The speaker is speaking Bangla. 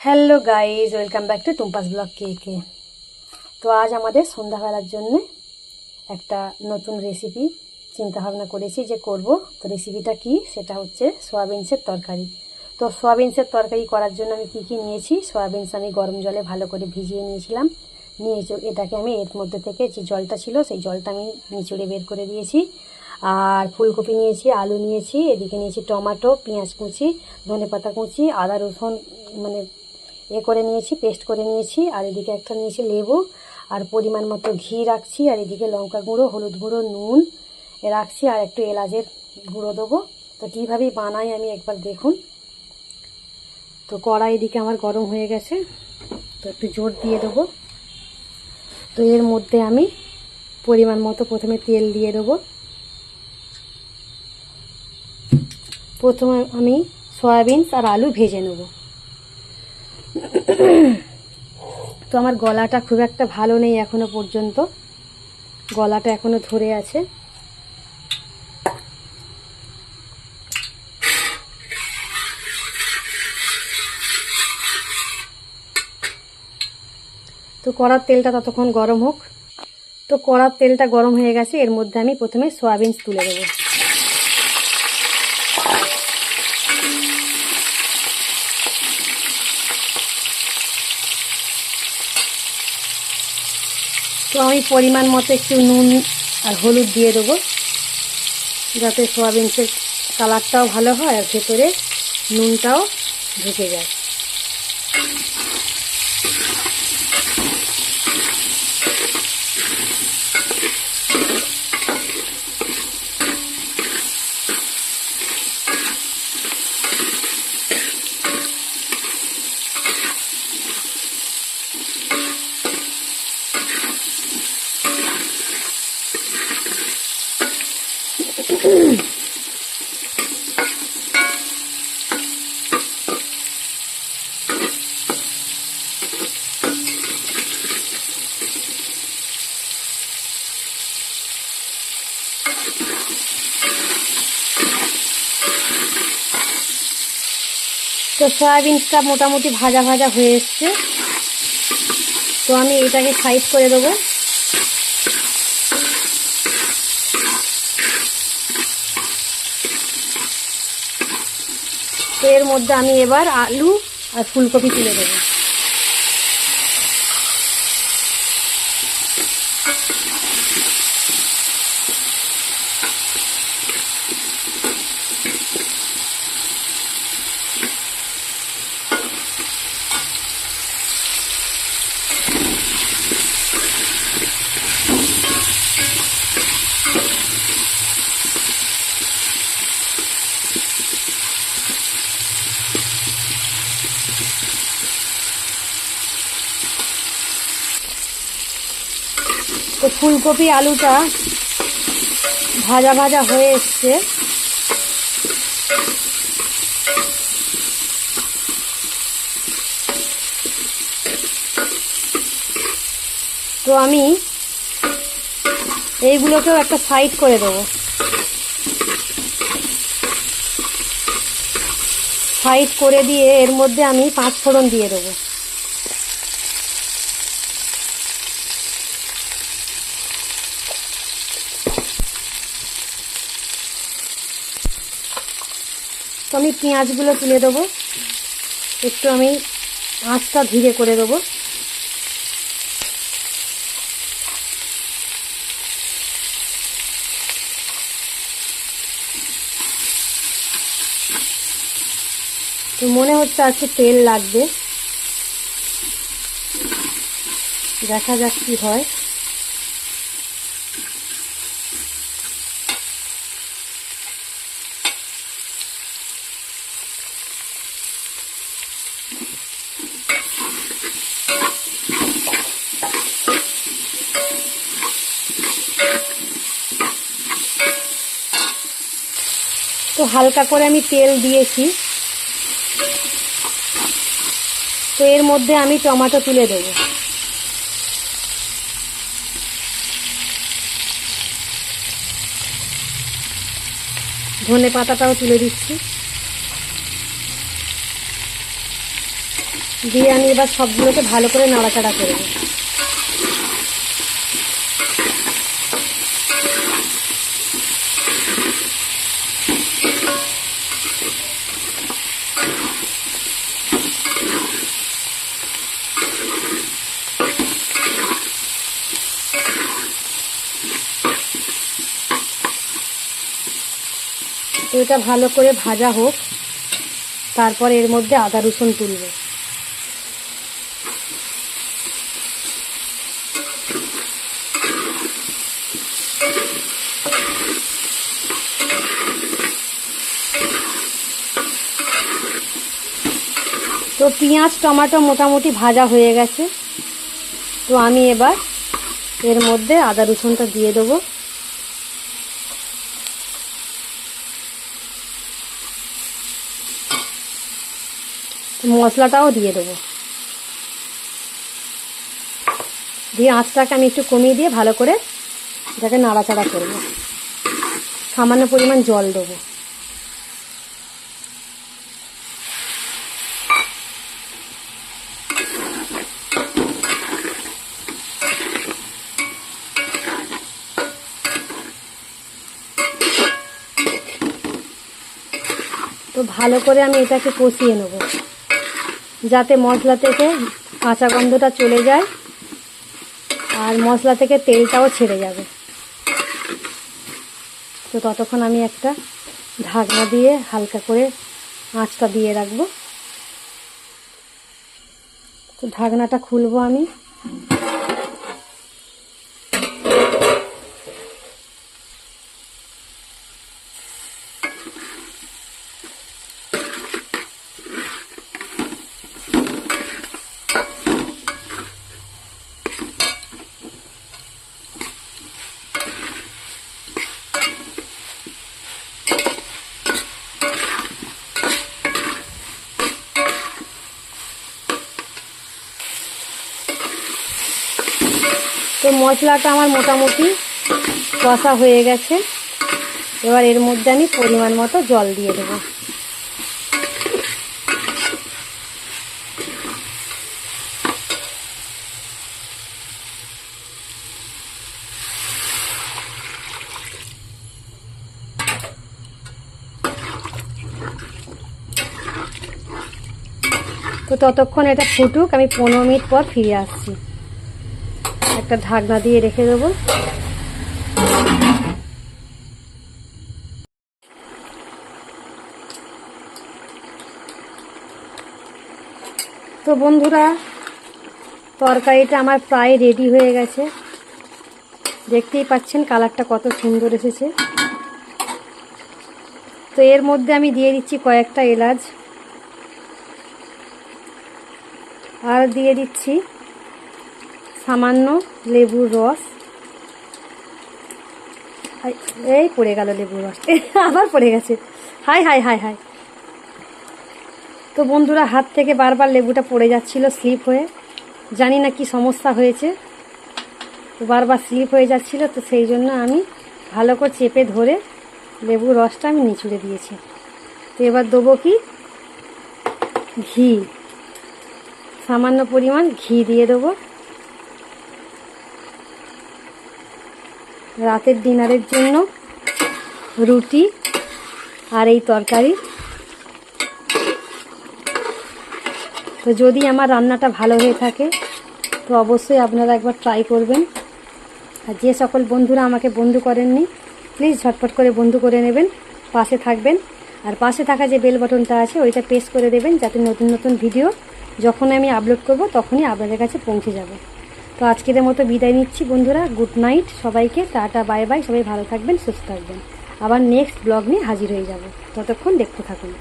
Hello guys, welcome back to Tumpa's blog কে। তো আজ আমাদের সন্ধ্যাবেলার জন্য একটা নতুন রেসিপি চিন্তাভাবনা করেছি যে করব। তো রেসিপিটা কি, সেটা হচ্ছে সয়াবিনসের তরকারি। তো সয়াবিনসের তরকারি করার জন্য আমি কি নিয়েছি, সয়াবিনস আমি গরম জলে ভালো করে ভিজিয়ে নিয়েছিলাম। এটাকে আমি এর মধ্যে থেকে যে জলটা ছিল সেই জলটা আমি নিচড়ে বের করে দিয়েছি। আর ফুলকপি নিয়েছি, আলু নিয়েছি, এদিকে নিয়েছি টমেটো, পেঁয়াজ কুচি, ধনেপাতা কুচি, আদা রসুন মানে করে নিয়েছি, পেস্ট করে নিয়েছি। আর এদিকে একটা নিয়েছি লেবু, আর পরিমাণ মতো ঘি রাখছি। আর এদিকে লঙ্কা গুঁড়ো, হলুদ গুঁড়ো, নুন রাখছি, আর একটু এলাচের গুঁড়ো দেবো। তো কীভাবেই বানাই আমি একবার দেখুন। তো কড়াই এদিকে আমার গরম হয়ে গেছে, তো একটু জোর দিয়ে দেবো। তো এর মধ্যে আমি পরিমাণ মতো প্রথমে তেল দিয়ে দেবো। প্রথমে আমি সয়াবিনস আর আলু ভেজে নেব। তো আমার গলাটা খুব একটা ভালো নেই এখনো পর্যন্ত, গলাটা এখনো ধরে আছে। তো কড়ার তেলটা ততক্ষণ গরম হোক। তো কড়ার তেলটা গরম হয়ে গেছে, এর মধ্যে আমি প্রথমে সয়াবিনস তুলে দেবো। তো আমি পরিমাণ মতো একটু নুন আর হলুদ দিয়ে দেবো, যাতে সয়াবিনসের কালারটাও ভালো হয় আর ভেতরে নুনটাও ঢুকে যায়। তো সয়াবিনটা মোটামুটি ভাজা ভাজা হয়ে এসছে। তো আমি এটাকে সাইড করে দেবো। তো এর মধ্যে আমি এবার আলু আর ফুলকপি তুলে দেবো। তো ফুলকপি আলুটা ভাজা ভাজা হয়ে এসছে। তো আমি এইগুলোকেও একটা সাইড করে দেবো। সাইড করে দিয়ে এর মধ্যে আমি 5 ফোড়ন দিয়ে দেবো। তো আমি পেঁয়াজগুলো তুলে দেবো, একটু আমি আঁচটা ধীরে করে দেবো। তো মনে হচ্ছে আজকে তেল লাগবে, দেখা যাক কি হয়। তো হালকা করে আমি তেল দিয়েছি। তো এর মধ্যে আমি টমেটো তুলে দেবো। ধনে পাতাটাও তুলে দিচ্ছি। দিয়ে আমি এবার সবগুলোকে ভালো করে নাড়াচাড়া করব। তো এটা ভালো করে ভাজা হোক, তারপর এর মধ্যে আদা রসুন তুলব। তো পেঁয়াজ টমেটো মোটামুটি ভাজা হয়ে গেছে। তো আমি এবার এর মধ্যে আদা রসুনটা দিয়ে দেবো। মশলাটাও দিয়ে দেবো, দিয়ে আঁচটাকে আমি একটু কমিয়ে দিয়ে ভালো করে এটাকে নাড়াচাড়া করব। সামান্য পরিমাণ জল দেবো। তো ভালো করে আমি এটাকে কষিয়ে নেব, যাতে মশলা থেকে কাঁচা গন্ধটা চলে যায় আর মশলা থেকে তেলটাও ছেড়ে যাবে। তো ততক্ষণ আমি একটা ঢাকনা দিয়ে হালকা করে আঁচটা দিয়ে রাখবো। তো ঢাকনাটা খুলবো আমি। তো মশলাটা আমার মোটামুটি কষা হয়ে গেছে। এবার এর মধ্যে আমি পরিমাণ মতো জল দিয়ে দেবো। তো ততক্ষণ এটা ফুটুক, আমি 15 মিনিট পর ফিরে আসছি। একটা ঢাকনা দিয়ে রেখে দেবো। তো বন্ধুরা, তরকারিটা আমার প্রায় রেডি হয়ে গেছে। দেখতেই পাচ্ছেন কালারটা কত সুন্দর এসেছে। তো এর মধ্যে আমি দিয়ে দিচ্ছি কয়েকটা এলাচ, আর দিয়ে দিচ্ছি সামান্য লেবুর রস। এই পড়ে গেল লেবুর রস, আবার পড়ে গেছে। High high high high. তো বন্ধুরা, হাত থেকে বারবার লেবুটা পড়ে যাচ্ছিল স্লিপ হয়ে, জানি না কি সমস্যা হয়েছে। তো বারবার স্লিপ হয়ে যাচ্ছিল, তো সেই জন্য আমি ভালো করে চেপে ধরে লেবুর রসটা আমি নিচুড়ে দিয়েছি। তো এবার দেবো কি ঘি, সামান্য পরিমাণ ঘি দিয়ে দেবো। রাতের ডিনারের জন্য রুটি আর এই তরকারি। তো যদি আমার রান্নাটা ভালো হয়ে থাকে তো অবশ্যই আপনারা একবার ট্রাই করবেন। আর যে সকল বন্ধুরা আমাকে বন্ধু করেননি, প্লিজ ঝটপট করে বন্ধু করে নেবেন, পাশে থাকবেন। আর পাশে থাকা যে বেল বাটনটা আছে ওইটা প্রেস করে দেবেন, যাতে নতুন নতুন ভিডিও যখন আমি আপলোড করব তখনই আপনাদের কাছে পৌঁছে যাবে। তো আজকের মতো বিদায় নিচ্ছি বন্ধুরা। গুড নাইট সবাইকে, টাটা বাই বাই। সবাই ভালো থাকবেন, সুস্থ থাকবেন। আবার নেক্সট ব্লগ নিয়ে হাজির হয়ে যাব। ততক্ষণ দেখতে থাকুন।